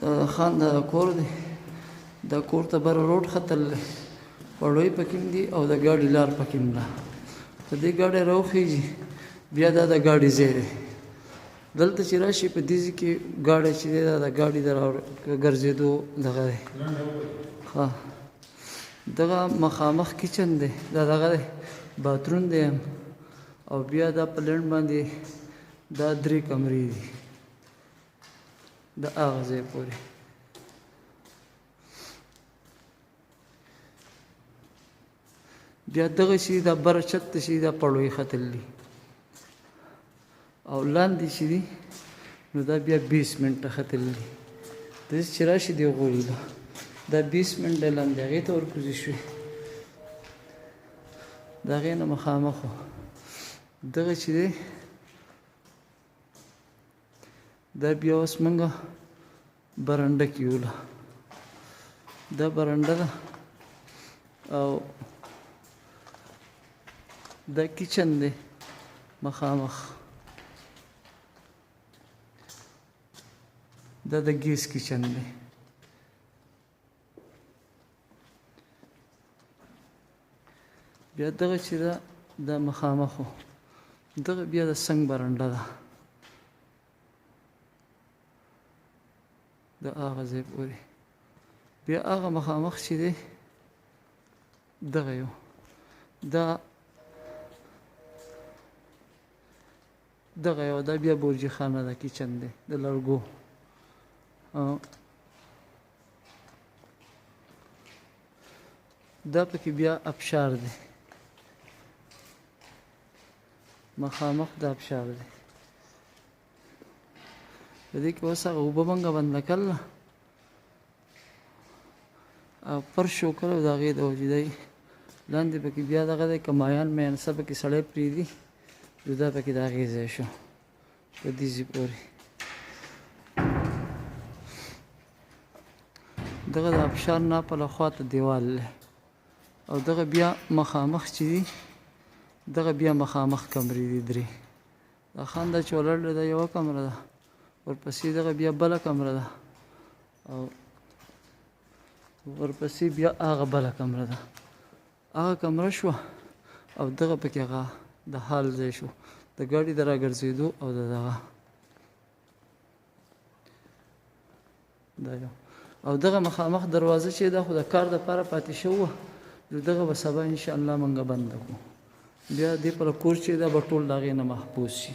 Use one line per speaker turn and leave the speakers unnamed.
خان دا کور دی دا کور ته بره روډ ختل دی پړوی پکې دي او د ګاډي لار پکې ده په دې ګاډی راوخیږي بیا دا د ګاډي ځای دی دلته چې راشي په دې ځای کې ګاډی چې دی دا د ګاډي د ګرځېدو دغه دی ښه دغه مخامخ کچن دی دا دغه دی باترون دی او بیا دا په لنډ باندې دا 3 کمرې دي د هغه ځای پورې بیا دغه شي دا بره چت ته شي دا پړوی ختلی او لاندې چې دي نو دا بیا 20 منټه ختلی داسې چې راشي دی غولي دا 20 منټه لاندې هغې ته ورکوزي شوې د هغې نه مخامخ و دغه چې دی دا بیا اوس موږ برنډه کې یوله دا برنډه ده او دا کچن دی مخامخ دا د ګیس کچن دی بیا دغه چې ده دا مخامخ و دغه بیا د سنګ برنډه ده د هغه ځای پورې بیا هغه مخامخ چې دی دغه یو دا دغه یو دا بیا برجي خانه ده کچن دی د لرګو دا پکې بیا ابشار دی مخامخ د ابشار دی په دې کې اوس هغه اوبه موږ بنده کړله او فرش وکړی د هغې د وجې دی لاندې پکې بیا دغه دی که مایان میانسه پکې سړی پرېږدي جدا پکې د هغې ځای شو په دې ځای پورې دغه د ابشار ناپله خواته دیوال دی او دغه بیا مخامخ چې دي دغه بیا مخامخ کمرې دي 3 دا خان دا چې ولاړ دی دا یوه کمره ده ورپسې دغه بیا بله کمره ده او ورپسې بیا هغه بله کمره ده هغه کمره شوه او دغه پکې هغه د حال ځای شو د ګاډي د راګرځېدو او د دغه دا یو او دغه مخامخ دروازه چې ده خو د کار دپاره پاتې شوه نو دغه به سبا انشاءالله موږ بنده کړو بیا دې پر کور چې ده به ټول د هغې نه محفوظ شي